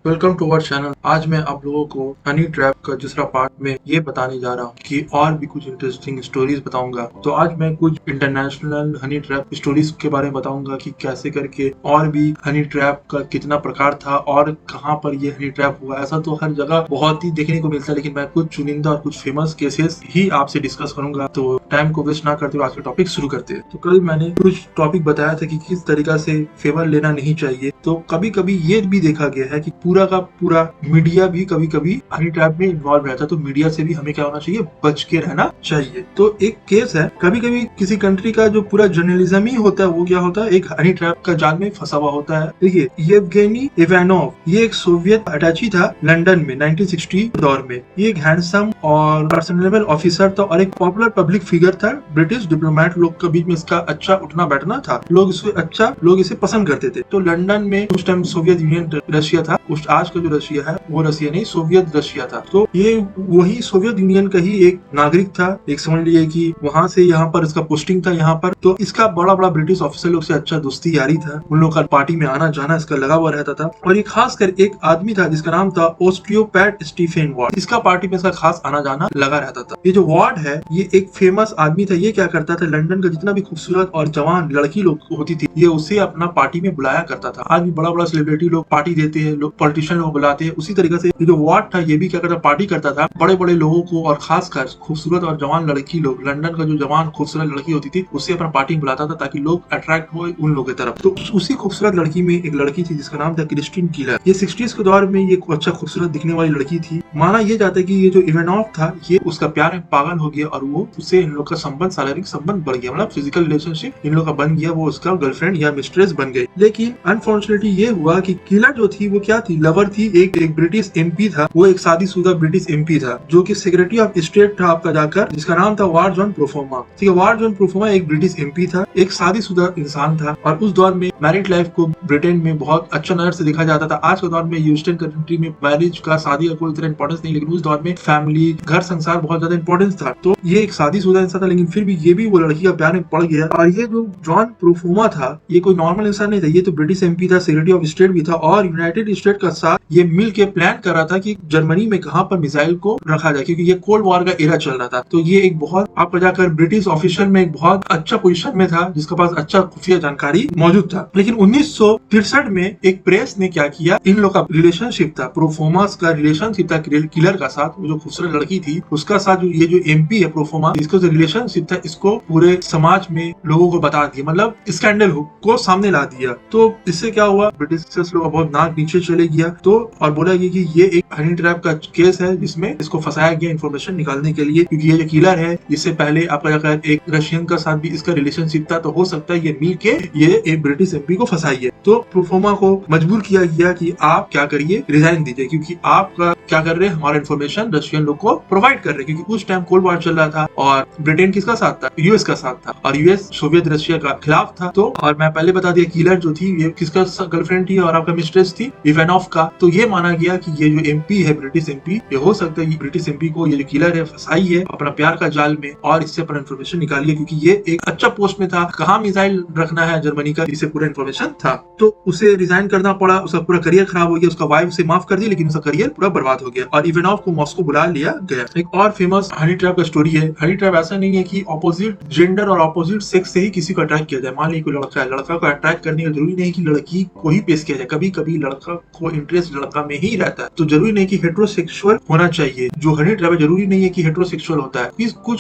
Welcome to our channel. आज मैं आप लोगों को हनी ट्रैप का दूसरा पार्ट में ये बताने जा रहा हूँ कि और भी कुछ इंटरेस्टिंग स्टोरीज बताऊंगा। तो आज मैं कुछ इंटरनेशनल हनी ट्रैप स्टोरीज के बारे में बताऊंगा कि कैसे करके और भी हनी ट्रैप का कितना प्रकार था और कहाँ पर ये हनी ट्रैप हुआ। ऐसा तो हर जगह बहुत ही देखने को मिलता है, लेकिन मैं कुछ चुनिंदा और कुछ फेमस केसेस ही आपसे डिस्कस करूंगा। तो टाइम को वेस्ट ना करते हुए आज का टॉपिक शुरू करते हैं। तो कल मैंने कुछ टॉपिक बताया था कि किस तरीका से फेवर लेना नहीं चाहिए। तो कभी कभी ये भी देखा गया है कि पूरा का पूरा मीडिया भी कभी कभी हनी ट्रैप में इन्वॉल्व रहता है। तो मीडिया से भी हमें क्या होना चाहिए, बच के रहना चाहिए। तो एक केस है, कभी कभी किसी कंट्री का जो पूरा जर्नलिज्म ही होता है वो क्या होता है, एक हनी ट्रैप का जाल में फंसा हुआ होता है। देखिए, येवगेनी इवानोव, ये एक सोवियत अटैची था लंदन में 1960 दौर में। ये एक हैंडसम और पर्सनेबल ऑफिसर था और एक पॉपुलर पब्लिक फिगर था। ब्रिटिश डिप्लोमेट लोग के बीच में इसका अच्छा उठना बैठना था, लोग इसे पसंद करते थे। तो लंदन में उस टाइम सोवियत यूनियन रशिया था, उस आज का जो रशिया है वो रशिया नहीं, सोवियत रशिया था। तो ये वही सोवियत यूनियन का ही एक नागरिक था। एक समझ लीजिए कि वहां से यहाँ पर इसका पोस्टिंग था यहाँ पर। तो इसका बड़ा बड़ा ब्रिटिश ऑफिसर लोग से अच्छा दोस्ती यारी था, उन लोग का पार्टी में आना जाना इसका लगा हुआ रहता था। और ये खासकर एक आदमी था जिसका नाम था ओस्टियोपैथ स्टीफन वार्ड। इसका पार्टी में इसका खास आना जाना लगा रहता था। ये जो वार्ड है ये एक फेमस आदमी था। ये क्या करता था, लंदन का जितना भी खूबसूरत और जवान लड़की लोग होती थी ये उसे अपना पार्टी में बुलाया करता था। आज भी बड़ा बड़ा सेलिब्रिटी लोग पार्टी देते हैं, लोग पॉलिटिशियन लोग बुलाते हैं। उसी तरीके से ये जो वार्ड था ये भी क्या करता, पार्टी करता था बड़े बड़े लोगों को और खासकर खूबसूरत और जवान लड़की लोग, लंदन का जो जवान खूबसूरत लड़की होती थी उसे अपना पार्टी बुलाता था ताकि लोग अट्रैक्ट हो उन लोगों की तरफ। तो उसी खूबसूरत लड़की में एक लड़की थी जिसका नाम था क्रिस्टीन कीलर। ये 60s के दौर में ये अच्छा खूबसूरत दिखने वाली लड़की थी। माना ये जाता है कि ये जो इवानोव था ये उसका प्यार में पागल हो गया और वो उससे इन लोग का संबंध, शारीरिक संबंध बढ़ गया, मतलब फिजिकल रिलेशनशिप इन लोग का बन गया। वो उसका गर्लफ्रेंड या मिस्ट्रेस बन गई। लेकिन अनफॉर्चुनेटली ये हुआ कि किलर जो थी वो क्या थी, लवर थी। एक ब्रिटिश एमपी था, वो एक शादीशुदा ब्रिटिश एमपी था जो कि सेक्रेटरी ऑफ स्टेट था आपका जाकर, जिसका नाम था वार जॉन प्रोफोमा। ठीक है, वार जॉन प्रोफोमा एक ब्रिटिश एमपी था, एक शादीशुदा इंसान था। और उस दौर में मैरिड लाइफ को ब्रिटेन में बहुत अच्छा नजर से देखा जाता था। आज के दौर में यूरोपियन कंट्री में मैरिज का, शादी का कोई तरह इंपॉर्टेंस नहीं, लेकिन उस दौर में फैमिली, घर संसार बहुत ज्यादा इंपॉर्टेंस था। तो ये एक शादीशुदा इंसान था, लेकिन फिर भी ये भी वो लड़की का प्यार में पड़ गया। और ये जो जॉन प्रोफोमा था ये कोई नॉर्मल इंसान नहीं था, ये तो ब्रिटिश एमपी था, सेक्रेटरी ऑफ स्टेट भी था और यूनाइटेड स्टेट का साथ ये मिल के प्लान कर रहा था कि जर्मनी में कहां पर मिसाइल को रखा जाए, क्योंकि ये कोल्ड वॉर का एरा चल रहा था। तो ये एक बहुत आपको जाकर ब्रिटिश ऑफिसर में एक बहुत अच्छा पोजीशन में था जिसके पास अच्छा खुफिया जानकारी मौजूद था। लेकिन 1963 में एक प्रेस ने क्या किया, इन लोग का रिलेशनशिप था, प्रोफोमास का रिलेशनशिप था किलर का साथ, जो खूबसूरत लड़की थी उसका साथ। जो ये जो एमपी है प्रोफोमा, इसका जो रिलेशनशिप था इसको पूरे समाज में लोगों को बता दिया, मतलब स्कैंडल को सामने ला दिया। तो इससे क्या हुआ, ब्रिटिश लोगों का बहुत नाक नीचे चले गया। तो और बोला गया कि ये एक हनी ट्रैप का केस है जिसमें इसको फंसाया गया इन्फॉर्मेशन निकालने के लिए, क्योंकि ये जो किलर है इससे पहले आपका जाकर एक रशियन का साथ भी इसका रिलेशनशिप था। तो हो सकता है ये मिल के ये एक ब्रिटिश एमपी को फंसाइए। तो प्रोफोमा को मजबूर किया गया कि आप क्या करिए, रिजाइन दीजिए, क्योंकि आप क्या कर रहे हैं, हमारा इन्फॉर्मेशन रशियन लोग को प्रोवाइड कर रहे हैं। क्योंकि उस टाइम कोल्ड वॉर चल रहा था और ब्रिटेन किसका साथ था, यूएस का साथ था, और यूएस सोवियत रशिया का खिलाफ था। तो और मैं पहले बता दिया किलर जो थी ये किसका गर्लफ्रेंड थी और आपका मिस्ट्रेस थी, इवानोव का। तो ये माना गया कि ये जो एमपी है ब्रिटिश एमपी, ये हो सकता है ब्रिटिश एमपी को ये जो किलर है फंसाई है अपना प्यार का जाल में और इससे अपना इन्फॉर्मेशन निकालिए, क्योंकि ये एक अच्छा पोस्ट में था, कहाँ मिसाइल रखना है जर्मनी का, इसे पूरा इन्फॉर्मेशन था। तो उसे रिजाइन करना पड़ा, उसका पूरा करियर खराब हो गया, उसका वाइफ उसे माफ कर दी लेकिन उसका करियर पूरा बर्बाद हो गया और इवानोव को मॉस्को बुला लिया गया। एक और फेमस हनी ट्रैप का स्टोरी है। हनी ट्रैप ऐसा नहीं है कि ऑपोजिट जेंडर और ऑपोजिट सेक्स से ही किसी को अट्रैक्ट किया जाए। मान लीजिए कोई लड़का है, लड़का को अट्रैक्ट करने का जरूरी नहीं कि लड़की को ही पेश किया जाए, कभी कभी लड़का को इंटरेस्ट लड़का में ही रहता है। तो जरूरी नहीं कि हेटेरोसेक्सुअल होना चाहिए। जो हनी ट्रैप जरूरी नहीं है कि हेटेरोसेक्सुअल होता है,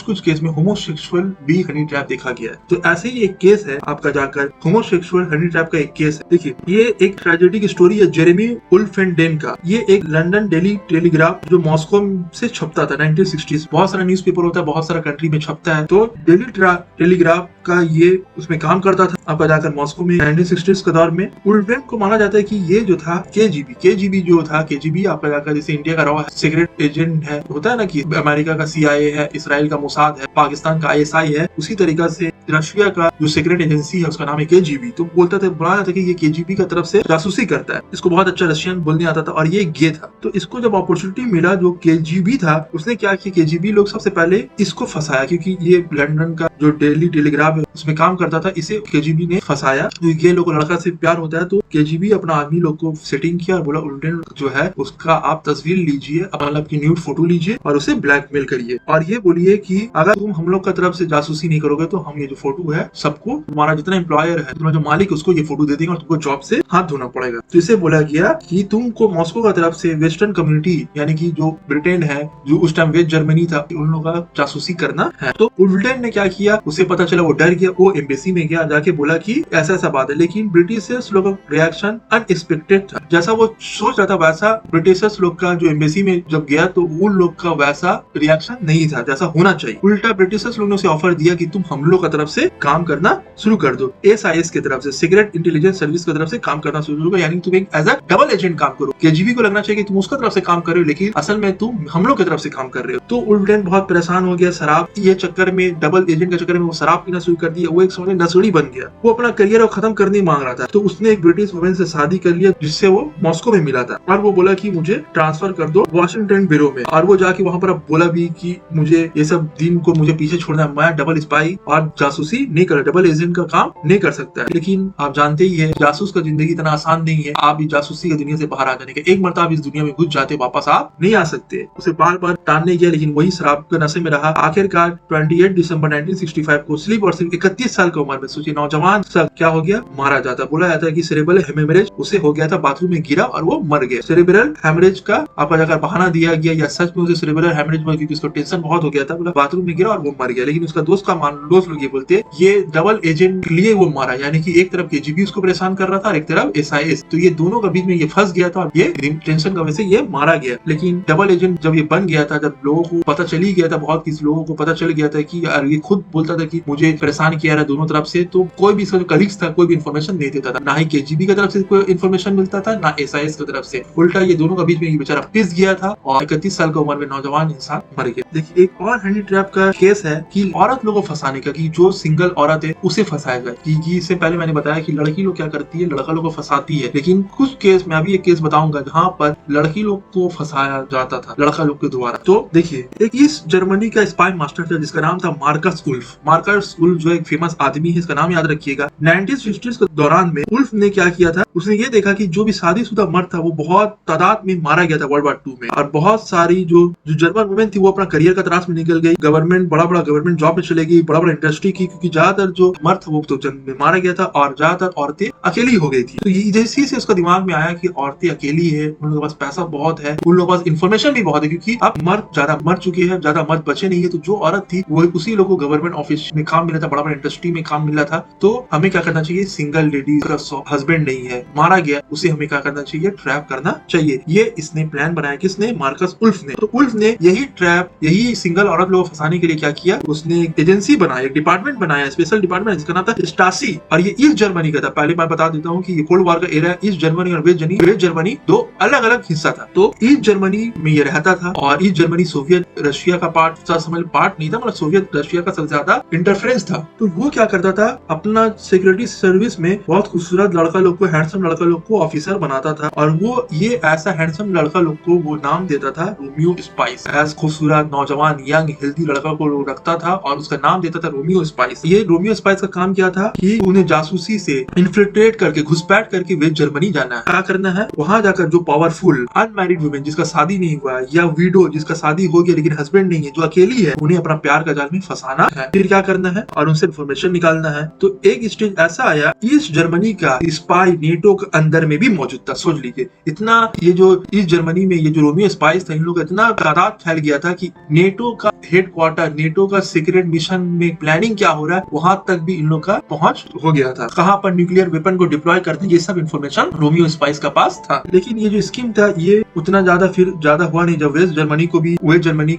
कुछ केस में होमोसेक्सुअल भी हनी ट्रैप देखा गया है। तो ऐसे ही एक केस है आपका जाकर होमोसेक्सुअल हनी ट्रैप का एक केस है। देखिए, ये एक ट्रेजेडी स्टोरी है जेरेमी वुल्फेंडेन का। ये एक लंदन डेली टेलीग्राफ जो मॉस्को से छपता था 1960s। बहुत सारा न्यूज़पेपर होता है, बहुत सारा कंट्री में छपता है। तो डेली टेलीग्राफ का ये उसमें काम करता था आपका जाकर मॉस्को में 1960s के दौर में। वुल्फेन को माना जाता है कि ये जो था केजीबी जो था, केजीबी आपका जाकर जैसे इंडिया का रॉ सीक्रेट एजेंट है, होता है ना कि अमेरिका का CIA है, इसराइल का मोसाद है, पाकिस्तान का ISI है, उसी तरीका से रशिया का जो सीक्रेट एजेंसी है उसका नाम है केजीबी। तो बोलता था, बोला था कि ये केजीबी का तरफ से जासूसी करता है। इसको बहुत अच्छा रशियन बोलने आता था और ये गे था। तो इसको जब अपॉर्चुनिटी मिला, जो केजीबी था उसने क्या किया, केजीबी लोग सबसे पहले इसको फंसाया, क्योंकि ये लंदन का जो डेली टेलीग्राफ है उसमें काम करता था। इसे केजीबी ने फंसाया। तो ये लोग लड़का से प्यार होता है तो केजीबी अपना आदमी लोग को सेटिंग किया और बोला उल्टन जो है उसका आप तस्वीर लीजिए, मतलब की न्यूड फोटो लीजिए और उसे ब्लैकमेल करिए और ये बोलिए कि अगर तुम हम लोग का तरफ से जासूसी नहीं करोगे तो हम ये जो फोटो है सबको, तुम्हारा जितना एम्प्लॉयर है, तुम्हारा जो मालिक, उसको ये फोटो दे देंगे और तुमको जॉब से हाथ धोना पड़ेगा। तो इसे बोला गया कि तुमको मॉस्को का तरफ से वेस्टर्न कम्युनिटी यानी कि जो ब्रिटेन है, जो उस टाइम वेस्ट जर्मनी था, उन लोगों का जासूसी करना है। तो उल्टन ने क्या किया, उसे पता चला, वो डर गया, वो एम्बेसी में गया, जाके बोला कि ऐसा ऐसा बात है। लेकिन ब्रिटिशर्स लोगों का रिएक्शन अनएक्सपेक्टेड था। जैसा वो सोच रहा था वैसा ब्रिटिशर्स लोग का जो एम्बेसी में जब गया तो उन लोग का वैसा रिएक्शन नहीं था जैसा होना चाहिए। उल्टा ब्रिटिशर्स लोग ने उसे ऑफर दिया कि तुम हम लोग का तरफ से काम करना शुरू कर दो, एसआईएस की तरफ से, सीक्रेट इंटेलिजेंस सर्विस की तरफ से काम करना शुरू करो, यानी तुम एक एज अ डबल एजेंट काम करो। केजीबी को लगना चाहिए कि तुम उसका तरफ से काम कर रहे हो लेकिन असल में तुम हम लोग की तरफ से काम कर रहे हो। तो उल्टन बहुत परेशान हो गया। शराब ये चक्कर में, डबल एजेंट के चक्कर में वो शराब पीना शुरू कर दिया। वो एक समझ नसड़ी बन गया। वो अपना करियर खत्म करने मांग रहा था। तो उसने एक ब्रिटिश वुमेन से शादी कर लिया जिससे वो मॉस्को में मिला था और वो बोला कि मुझे ट्रांसफर कर दो वॉशिंगटन ब्यूरो में। और वो जाके वहां पर अब बोला भी कि मुझे ये सब दिन को मुझे पीछे छोड़ना है, मैं डबल स्पाई और जासूसी नहीं कर, डबल एजेंट का काम नहीं कर सकता है। लेकिन आप जानते ही है जासूस का जिंदगी इतना आसान नहीं है। आप इस जासूसी की दुनिया से बाहर आ जाने के, एक मरतबा आप इस दुनिया में घुस जाते वापस आप नहीं आ सकते। उसे बार बार टालने गया लेकिन वही शराब के नशे में रहा। आखिरकार 28 दिसंबर 1965 को स्लीप और सिर्फ 31 साल की उम्र में, सोचिए नौजवान सब क्या हो गया, मारा जाता। बोला जाता है कि सेरेब्रल हेमरेज उसे हो गया था, बाथरूम में गिरा और वो मर गया। सेरेब्रल हेमरेज का आपका जाकर बहाना दिया गया या सच में उसे सेरेब्रल हेमरेज हुआ क्योंकि उसको टेंशन बहुत हो गया था, बोला बाथरूम में गिरा और वो मर गया। लेकिन उसका दोस्त का दोस्त लोग ये बोलते ये डबल एजेंट के लिए वो मारा, यानी कि एक तरफ केजीबी उसको परेशान कर रहा था और एक तरफ एसआईएस। तो ये दोनों के बीच में ये फंस गया था और ये टेंशन की वजह से ये मारा गया। लेकिन डबल एजेंट जब ये बन गया था, जब लोगों को पता चल ही गया था, बहुत किसी लोगों को पता चल गया था कि यार ये खुद बोलता था कि मुझे परेशान किया रहा दोनों तरफ से, तो कोई भी इसका जो कलीग्स था कोई भी इन्फॉर्मेशन नहीं देता था, ना ही केजीबी की तरफ से कोई इन्फॉर्मेशन मिलता था ना एसआईएस की तरफ से। उल्टा ये दोनों के बीच में ये बेचारा पिस गया था और 31 साल की उम्र में नौजवान इंसान मर गया। देखिए एक और हनी ट्रैप का केस है कि औरत लोगों को फंसाने का, कि जो सिंगल औरत है उसे फंसाया जाए। कि इससे पहले मैंने बताया कि लड़की लोग क्या करती है, लड़का लोग को फंसाती है। लेकिन कुछ केस में अभी एक केस बताऊंगा जहाँ पर लड़की लोग को फंसाया जाता था लड़का लोग के द्वारा। तो देखिए एक ईस्ट जर्मनी का स्पाई मास्टर था जिसका नाम था मार्कस उल्फ। मार्कस उल्फ जो एक फेमस आदमी है, इसका नाम याद रखिएगा। 1950s के दौरान में उल्फ ने क्या किया था, उसने ये देखा कि जो भी शादीशुदा मर्द था वो बहुत तादाद में मारा गया था वर्ल्ड वॉर 2 में, और बहुत सारी जो जर्मन वुमेन थी वो अपना करियर का तलाश में निकल गई, बड़ा बड़ा गवर्नमेंट जॉब में चले गई, बड़ा इंडस्ट्री की, क्योंकि ज्यादातर जो मर्द था वो तो जंग में मारा गया था और ज्यादातर औरतें अकेली हो गई थी। तो जैसे से उसका दिमाग में आया कि औरतें अकेली है, उन लोगों के पास पैसा बहुत है, उन लोगों के पास इन्फॉर्मेशन भी बहुत है, क्योंकि अब मर्द ज्यादा मर चुके हैं, ज्यादा मर्द बचे नहीं है। तो जो औरत थी वो उसी लोगों को गवर्नमेंट ऑफिस में काम मिला था, बड़ा इंडस्ट्री में काम मिला था। तो हमें क्या करना चाहिए, सिंगल लेडी का हस्बैंड नहीं है, मारा गया, उसे हमें क्या करना चाहिए, ट्रैप करना चाहिए। ये इसने प्लान बनाया, किसने, मार्कस उल्फ ने। तो उल्फ ने यही ट्रैप, यही सिंगल औरत लोगों को फंसाने के लिए क्या किया, उसने एक एजेंसी बनाया, एक डिपार्टमेंट बनाया, स्पेशल डिपार्टमेंट, जिसका नाम था स्टासी। और ये ईस्ट जर्मनी का था। पहले मैं बता देता हूँ कि ये कोल्ड वॉर का एरा, ईस्ट जर्मनी और वेस्ट जर्मनी दो अलग अलग हिस्सा था। तो ईस्ट जर्मनी में ये रहता था और ईस्ट जर्मनी सोवियत रशिया का पार्ट नहीं था, मतलब सोवियत रशिया का सबसे ज्यादा इंटरफेरेंस था। तो वो क्या करता था, अपना सिक्योरिटी सर्विस में बहुत खूबसूरत लड़का लोग को, हैंडसम लड़का लोग को ऑफिसर बनाता था। और वो ये ऐसा हैंडसम लड़का लोग को वो नाम देता था रोमियो स्पाइस। ऐसा खूबसूरत नौजवान यंग हेल्दी लड़का को रखता था और उसका नाम देता था रोमियो स्पाइस। ये रोमियो स्पाइस का काम क्या था कि उन्हें जासूसी से इन्फिल्ट्रेट करके, घुसपैठ करके वेस्ट जर्मनी जाना है। क्या करना है, वहां जाकर जो पावरफुल अनमैरिड वुमेन जिसका शादी नहीं हुआ, या विडो जिसका शादी हो गया लेकिन हस्बैंड नहीं है, जो अकेली है, उन्हें अपना प्यार का जाल में फंसाना है। फिर क्या करना है, और उनसे इन्फॉर्मेशन निकालना है। तो एक स्टेज ऐसा आया, ईस्ट जर्मनी का स्पाई नेटो के अंदर में भी मौजूद था। सोच लीजिए इतना, ये जो ईस्ट जर्मनी में ये जो रोमियो स्पाइस था, इन लोग का इतना तादाद फैल गया था कि नेटो का हेडक्वार्टर, नेटो का सीक्रेट मिशन में प्लानिंग क्या हो रहा है वहां तक भी इन लोग का पहुंच हो गया था। कहां पर न्यूक्लियर वेपन को डिप्लॉय करते हैं, ये सब इन्फॉर्मेशन रोमियो स्पाइस का पास था। लेकिन ये जो स्कीम था ये उतना ज्यादा हुआ नहीं। जब वेस्ट जर्मनी को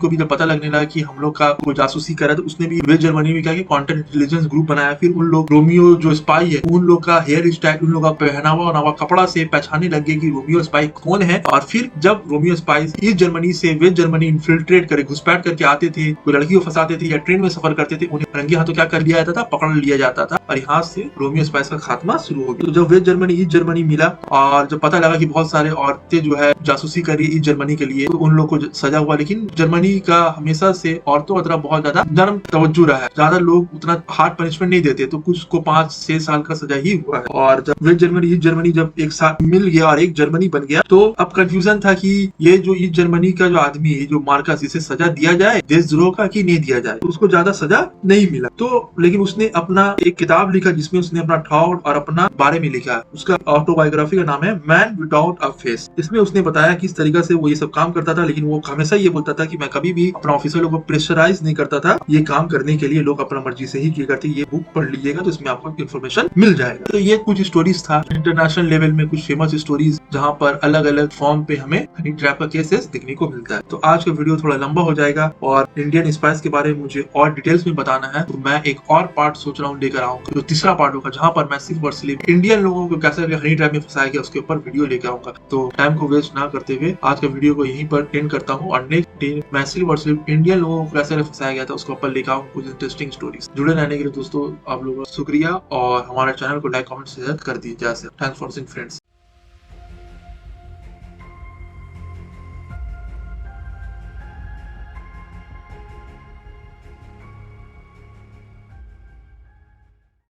भी जब पता लगने लगा कि हम लोग का कोई जासूसी करा, तो उसने भी वेस्ट जर्मनी में क्या कि काउंटर इंटेलिजेंस ग्रुप बनाया। फिर उन लोग रोमियो जो स्पाई है, उन लोग का हेयर स्टाइल, उन लोग का पहनावा और कपड़ा से पहचानने लगे कि रोमियो स्पाई कौन है। और फिर जब रोमियो स्पाई ईस्ट जर्मनी से वेस्ट जर्मनी इन्फिल्ट्रेट करे, घुसपैठ करके आते थे, कोई लड़की को फंसाते थे या ट्रेन में सफर करते थे, उन्हें रंगे हाथों क्या कर लिया जाता था, पकड़ लिया जाता था। और यहाँ से रोमियो स्पाइस का खात्मा शुरू हो गया। तो जब वेस्ट जर्मनी ईस्ट जर्मनी मिला और जब पता लगा कि बहुत सारे औरतें जो है जासूसी कर रही ईस्ट जर्मनी के लिए, तो उन लोग को सजा हुआ। लेकिन जर्मनी का हमेशा से औरतों की तरफ बहुत ज्यादा नरम तवज्जो रहा है, ज्यादा लोग उतना हार्ड पनिशमेंट नहीं देते, तो कुछ को 5-6 साल का सजा ही हुआ है। और जब वेस्ट जर्मनी ईस्ट जर्मनी जब एक साथ मिल गया और एक जर्मनी बन गया, तो अब कंफ्यूजन था कि ये जो ईस्ट जर्मनी का जो आदमी है, जो मार्कस, इसे सजा दिया जाए देशद्रोह का कि नहीं दिया जाए। तो उसको ज्यादा सजा नहीं मिला। तो लेकिन उसने अपना एक किताब लिखा जिसमें उसने अपना थॉट और अपना बारे में लिखा। उसका ऑटोबायोग्राफी का नाम है मैन विदाउट अ फेस। इसमें उसने बताया किस तरीके से वो ये सब काम करता था, लेकिन वो हमेशा ये बोलता था कि मैं कभी भी अपना ऑफिसर लोगों को प्रेशराइज नहीं करता था ये काम करने के लिए, लोग अपना मर्जी से ही किया करते। ये बुक पढ़ लीजिएगा तो इसमें आपको इन्फॉर्मेशन मिल जाएगा। तो ये कुछ स्टोरीज था इंटरनेशनल लेवल में, कुछ फेमस स्टोरीज जहाँ पर अलग अलग फॉर्म पे हमें हनी ट्रैप का केसेस देखने को मिलता है। तो आज का वीडियो थोड़ा लंबा हो जाएगा और इंडियन स्पाइस के बारे में मुझे और डिटेल्स में बताना है, तो मैं एक और पार्ट सोच रहा हूँ लेकर आऊंगा, जो तीसरा पार्ट होगा, जहाँ पर मैं सिर्फ और सिर्फ इंडियन लोगों को कैसे हनी ट्रैप में फंसाया गया उसके ऊपर वीडियो लेकर आऊंगा। तो टाइम को वेस्ट ना करते हुए आज का वीडियो को यहीं पर एंड करता हूँ और नेक्स्ट डे मैं सिर्फ और सिर्फ इंडियन लोगों को कैसे फंसाया गया था उसके ऊपर लेकर आऊंगा कुछ इंटरेस्टिंग स्टोरीज। जुड़े रहने के लिए दोस्तों आप लोगों का शुक्रिया और हमारे चैनल को लाइक कमेंट शेयर कर दीजिए। Thanks for watching friends.